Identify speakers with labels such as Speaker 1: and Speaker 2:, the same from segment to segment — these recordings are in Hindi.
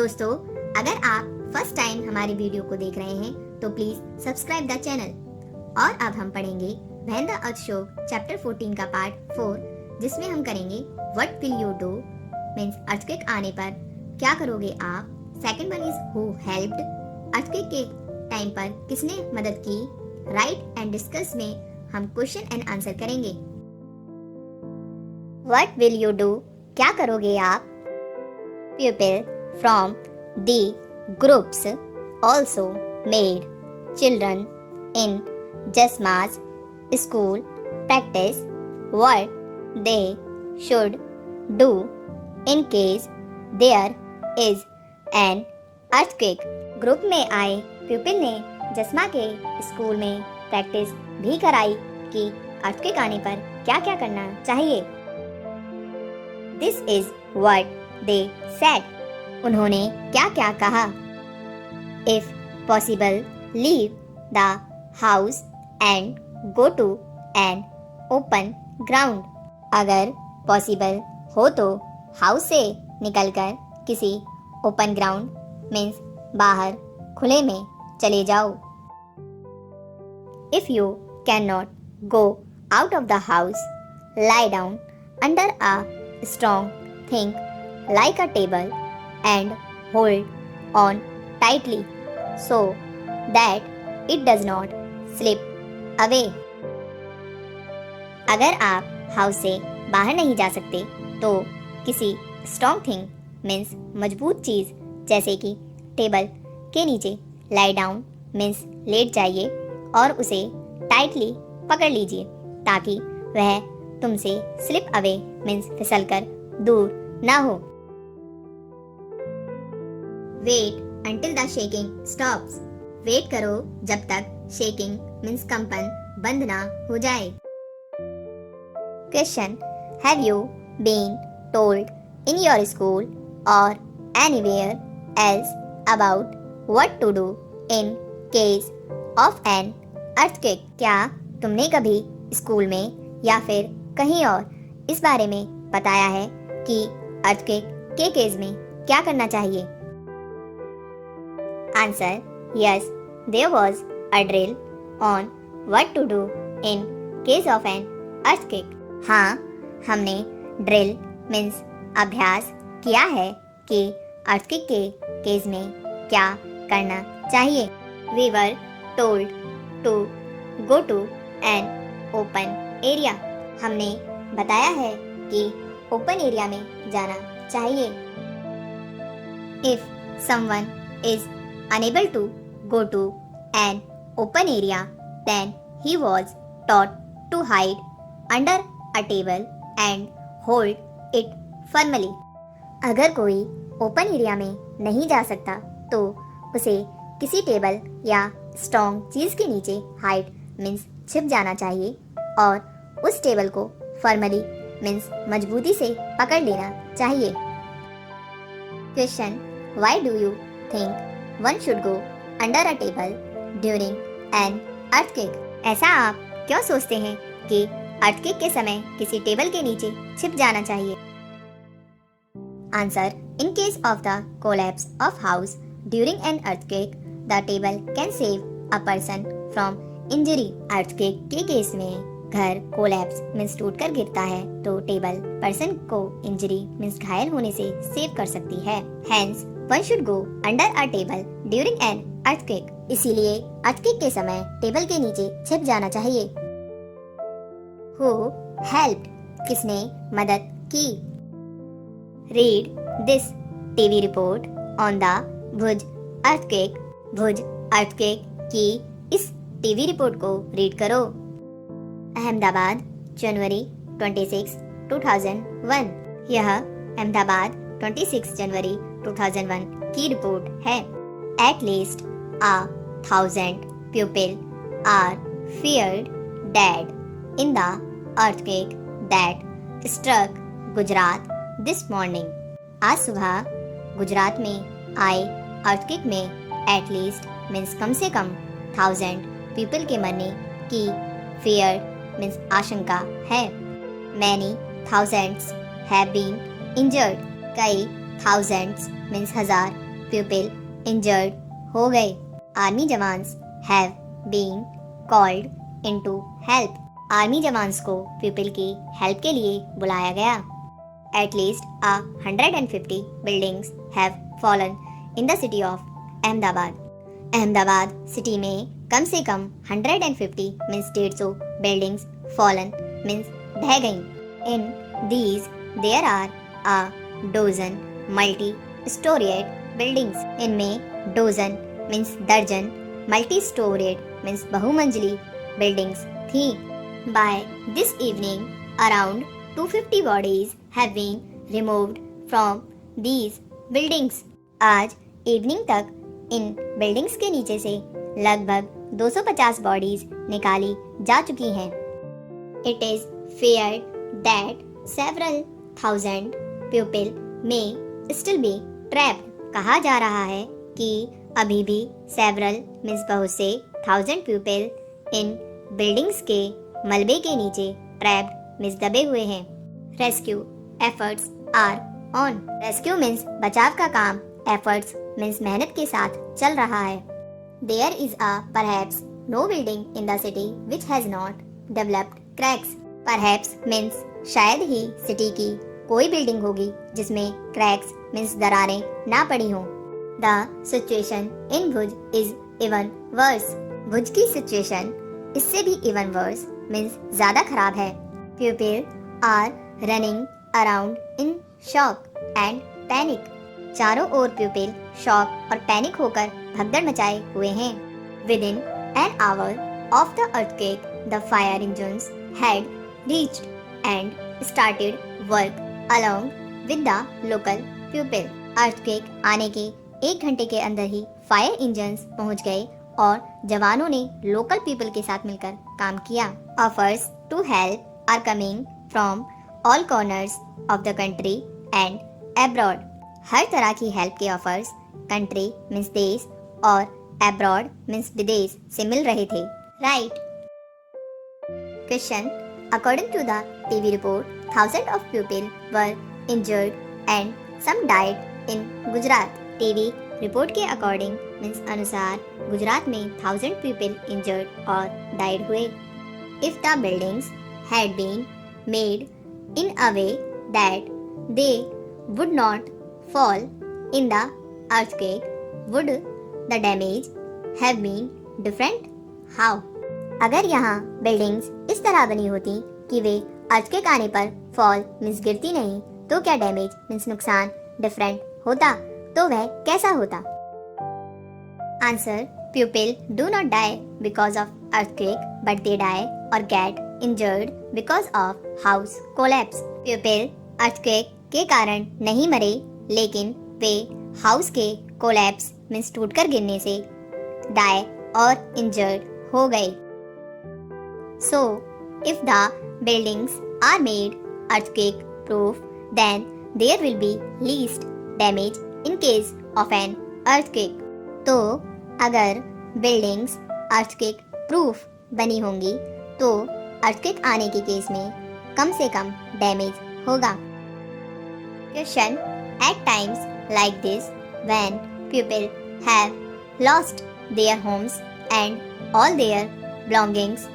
Speaker 1: दोस्तों, अगर आप फर्स्ट टाइम हमारी वीडियो को देख रहे हैं तो प्लीज सब्सक्राइब द चैनल। और अब हम पढ़ेंगे व्हेन द अर्थ शोक चैप्टर 14 का पार्ट 4, जिसमें हम करेंगे what will you do, means earthquake आने पर क्या करोगे आप। Second one is who helped, earthquake के टाइम पर किसने मदद की। राइट एंड डिस्कस में हम क्वेश्चन एंड आंसर करेंगे। व्हाट विल यू डू, क्या करोगे आप। People from the groups also made children in Jasma's school practice what they should do in case there is an earthquake. Group में आए प्यूपिल ने जस्मा के स्कूल में प्रैक्टिस भी कराई कि अर्थक्वेक आने पर क्या क्या करना चाहिए। This is what they said. उन्होंने क्या क्या कहा। If possible, leave the house and go to an open ground. अगर पॉसिबल हो तो हाउस से निकलकर किसी ओपन ग्राउंड मीन्स बाहर खुले में चले जाओ। If you cannot go out of the house, lie down under a strong thing like a table and hold on tightly so that it does not slip away. अगर आप हाउस से बाहर नहीं जा सकते तो किसी स्ट्रॉन्ग थिंग मीन्स मजबूत चीज जैसे कि टेबल के नीचे लाई डाउन मीन्स लेट जाइए और उसे टाइटली पकड़ लीजिए ताकि वह तुमसे स्लिप अवे मीन्स फिसलकर दूर ना हो। Wait until the shaking stops, wait करो जब तक शेकिंग मीन्स कंपन बंद ना हो जाए। Question, have you been told in your school और anywhere else about what to do in case of an earthquake. क्या तुमने कभी स्कूल में या फिर कहीं और इस बारे में बताया है कि अर्थक्वेक के केस में क्या करना चाहिए। Answer, yes, there was a drill on what to do in case of an earthquake. हाँ, हमने ड्रिल मीन्स अभ्यास किया है कि अर्थक्वेक के केस में क्या करना चाहिए। We were told to go to an open area, हमने बताया है कि ओपन एरिया में जाना चाहिए। If someone is unable to go to an open area then he was taught to hide under a table and hold it firmly. अगर कोई ओपन एरिया में नहीं जा सकता तो उसे किसी टेबल या स्ट्रॉन्ग चीज के नीचे हाइड मीन्स छिप जाना चाहिए और उस टेबल को फॉर्मली मीन्स मजबूती से पकड़ लेना चाहिए। Question, why do you think one should go under a table during an earthquake. ऐसा आप क्यों सोचते हैं कि अर्थक्वेक के समय किसी टेबल के नीचे छिप जाना चाहिए। Answer, in case of the collapse of house during an earthquake the table can save a person from injury. Earthquake के केस में घर कोलैप्स मीन्स टूटकर गिरता है तो टेबल पर्सन को इंजरी मीन्स घायल होने से सेव कर सकती है। Hence one should go under a table during an earthquake, इसीलिए अर्थक्वेक के समय टेबल के नीचे छिप जाना चाहिए। हु हेल्प्ड, किसने मदद की। Read this TV report on the Bhuj earthquake. Bhuj earthquake की इस टीवी रिपोर्ट को रीड करो। अहमदाबाद, जनवरी 26, 2001। यह अहमदाबाद 26 जनवरी 2001 की रिपोर्ट है। At least 1,000 people are feared dead in the earthquake that struck Gujarat this morning. आज सुबह गुजरात में आए अर्थक्वेक में एट लीस्ट मीन्स कम से कम 1,000 पीपल के मरने की feared मीन्स आशंका है। Many thousands have been injured, कई thousands मीन्स हजार pupil injured हो गए. Army jawans have been called into help. Army jawans को pupil की हेल्प के लिए बुलाया गया. At least 150 buildings have fallen in the city of Ahmedabad. Ahmedabad city में कम से कम 150 मीन्स 150 बिल्डिंग्स fallen मीन्स ढह गईं. In these there are a dozen multi-storied buildings. इनमें dozen मीन्स दर्जन, multi-storied मीन्स बहुमंजिली बिल्डिंग्स थी. By this evening, around 250 bodies have been removed from these buildings. आज इवनिंग तक इन बिल्डिंग्स के नीचे से लगभग 250 बॉडीज निकाली जा चुकी हैं. It is feared that several thousand people may still be trapped. कहा जा रहा है कि अभी भी several मीन्स बहुत से thousand people इन बिल्डिंग्स के मलबे के नीचे ट्रैप्ड मीन्स दबे हुए हैं. Rescue efforts are on. Rescue means बचाव का काम, एफर्ट्स मीन्स मेहनत के साथ चल रहा है. There is a perhaps no building in the city which has not developed cracks. Perhaps means शायद ही सिटी की कोई बिल्डिंग होगी जिसमें क्रैक्स मीन्स दरारें ना पड़ी हों. The situation in Bhuj is even worse. Bhuj की सिचुएशन इससे भी इवन वर्स मीन्स ज्यादा खराब है. People are running around in shock and panic. चारों ओर pupil शॉक और पैनिक होकर भगदड़ मचाए हुए हैं. Within an hour of the earthquake, the fire engines had reached and started work along with the local pupil. Earthquake आने के 1 घंटे के अंदर ही फायर इंजन्स पहुंच गए और जवानों ने लोकल पीपल के साथ मिलकर काम किया. Offers to help are coming from all corners of the country and abroad. हर तरह की हेल्प के ऑफर्स कंट्री मीन्स देश और अब्रॉड मीन्स विदेश से मिल रहे थे. Right. Question. According to the TV report, thousands of people were injured and some died in Gujarat. TV report के अकॉर्डिंग मीन्स अनुसार गुजरात में 1000 पीपल इंजर्ड और डाइड हुए. If the buildings had been made in a way that they would not fall in the earthquake, would the damage have been different? How? अगर यहाँ बिल्डिंग्स इस तरह बनी होती कि वे अर्थक्वेक आने पर फॉल मीन्स गिरती नहीं, तो क्या डैमेज मीन्स नुकसान डिफरेंट होता? तो वह कैसा होता? Answer. People do not die because of earthquake, but they die or get injured because of house collapse. People earthquake के कारण नहीं मरे, लेकिन वे हाउस के collapse मीन्स टूटकर गिरने से die और injured हो गए. So, if the buildings are made earthquake proof, then there will be least damage in case of an earthquake. तो अगर बिल्डिंग्स अर्थक्वेक प्रूफ बनी होंगी तो अर्थक्वेक आने के केस में कम से कम डैमेज होगा. Question. At times like this, when people have lost their homes and all their belongings,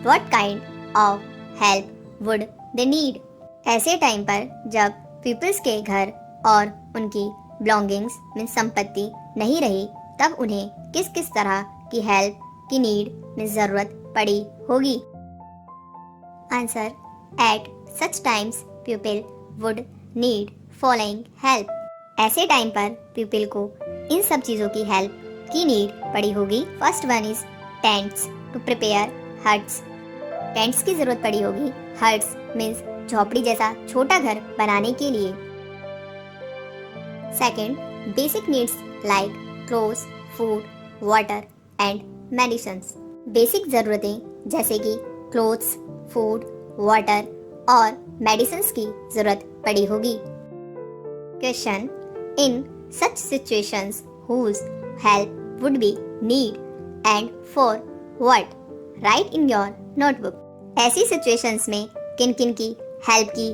Speaker 1: what kind of help would they need? ऐसे टाइम पर जब पीपल्स के घर और उनकी बिलोंगिंग्स मीन्स संपत्ति नहीं रही, तब उन्हें किस किस तरह की हेल्प की नीड मीन्स जरूरत पड़ी होगी? Answer. At such times people would need following help. ऐसे टाइम पर पीपल को इन सब चीज़ों की हेल्प की नीड पड़ी होगी. First one is tents to prepare huts. Tents की जरूरत पड़ी होगी. हट्स मीन्स झोपड़ी जैसा छोटा घर बनाने के लिए. Second, basic needs like clothes, food, water and medicines. बेसिक ज़रूरतें जैसे कि क्लोथ्स, फूड, वाटर और मेडिसिन्स की ज़रूरत पड़ी होगी. Question. In such situations whose help would be need and for what? Write in your notebook. ऐसी सिचुएशंस में किन किन की हेल्प की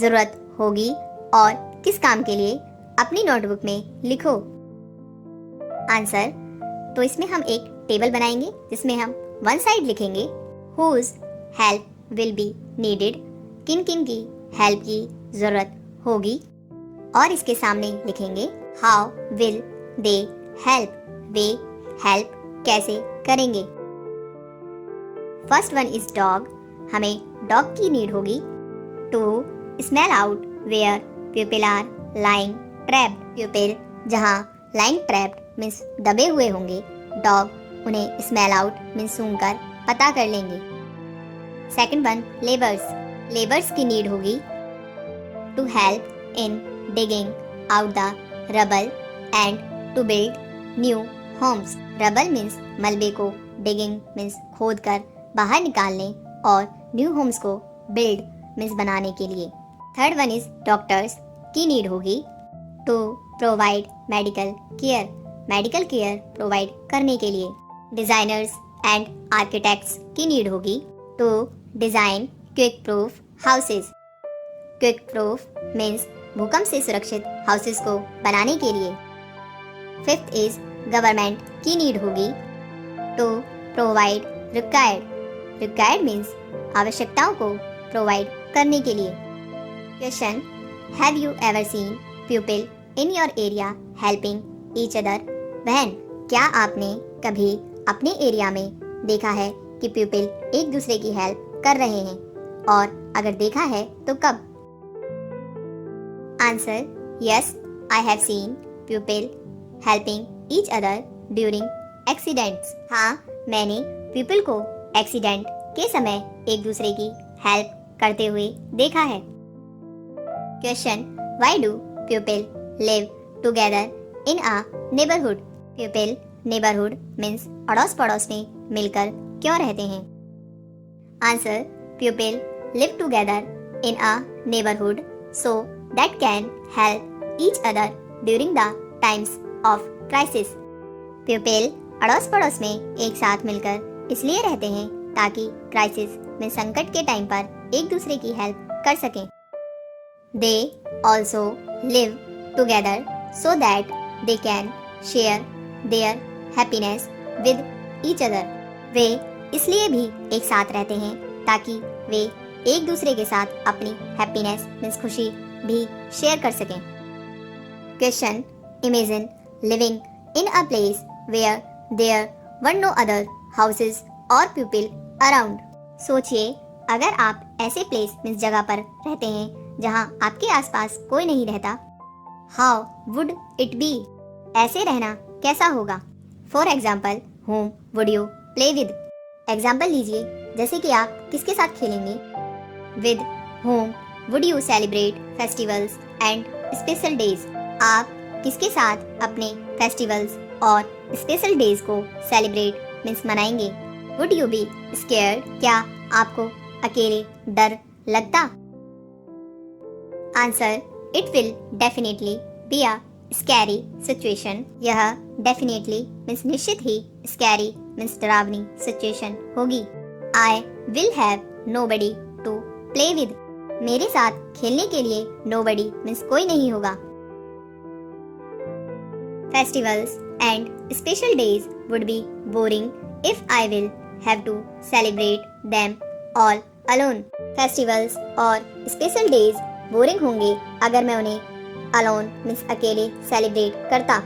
Speaker 1: ज़रूरत होगी और किस काम के लिए, अपनी नोटबुक में लिखो. आंसर, तो इसमें हम एक टेबल बनाएंगे जिसमें हम वन साइड लिखेंगे whose help will be needed, किन किन की हेल्प की जरूरत होगी, और इसके सामने लिखेंगे हाउ विल दे हेल्प, वे हेल्प कैसे करेंगे। फर्स्ट वन इज डॉग, हमें डॉग की नीड होगी to smell out where people are lying trapped, people जहाँ लाइंग ट्रैप्ड मीन्स दबे हुए होंगे, डॉग उन्हें स्मेल आउट मीन्स सूंघकर पता कर लेंगे। सेकंड वन लेबर्स, लेबर्स की नीड होगी to help in digging out the rubble and to build new homes, rubble means मलबे को, डिगिंग मीन्स खोद कर बाहर निकालने, और न्यू होम्स को बिल्ड मीन्स बनाने के लिए। थर्ड वन इज डॉक्टर्स की नीड होगी to provide medical care, medical care provide करने के लिए। डिजाइनर्स एंड आर्किटेक्ट्स की नीड होगी to design quake proof houses, quick proof means भूकंप से सुरक्षित हाउसेस को बनाने के लिए। फिफ्थ इज गवर्नमेंट की नीड होगी to provide required, required means आवश्यकताओं को प्रोवाइड करने के लिए। Question, have you ever seen people in your area helping each other, बहन क्या आपने कभी अपने एरिया में देखा है कि पीपल एक दूसरे की हेल्प कर रहे हैं, और अगर देखा है तो कब? Answer, yes I have seen people helping each other during accidents, हाँ मैंने पीपल को एक्सीडेंट के समय एक दूसरे की हेल्प करते हुए देखा है। Question, why do people live together in a neighbourhood, people neighbourhood means अड़ोस पड़ोस में मिलकर क्यों रहते हैं? Answer, people live together in a neighbourhood so that can help each other during the times of crisis, people अड़ोस पड़ोस में एक साथ मिलकर इसलिए रहते हैं ताकि क्राइसिस में संकट के टाइम पर एक दूसरे की हेल्प कर सकें। They also live together so that they can share their happiness with each other, वे इसलिए भी एक साथ रहते हैं ताकि वे एक दूसरे के साथ अपनी हैप्पीनेस मीन्स खुशी भी शेयर कर सकें। Question, imagine living in a place where there were no other houses और पीपल अराउंड, सोचिए अगर आप ऐसे प्लेस मीन्स जगह पर रहते हैं जहां आपके आसपास कोई नहीं रहता, हाउ वुड इट बी, ऐसे रहना कैसा होगा? For example, whom would you play with, example लीजिए जैसे कि आप किसके साथ खेलेंगे। with whom would you celebrate festivals and special days, आप किसके साथ अपने फेस्टिवल्स और स्पेशल डेज को सेलिब्रेट मीन्स मनाएंगे। वुड यू बी स्केयर्ड, क्या आपको अकेले डर लगता? Answer, it will definitely be a scary situation, यह डेफिनेटली मीन्स निश्चित ही स्कैरी मीन्स डरावनी सिचुएशन होगी। I will have nobody to play with, मेरे साथ खेलने के लिए नोबडी मीन्स कोई नहीं होगा। Festivals and special days would be boring if I will have to celebrate them all alone. Festivals और special days बोरिंग होंगे अगर मैं उन्हें alone मीन्स अकेले सेलिब्रेट करता।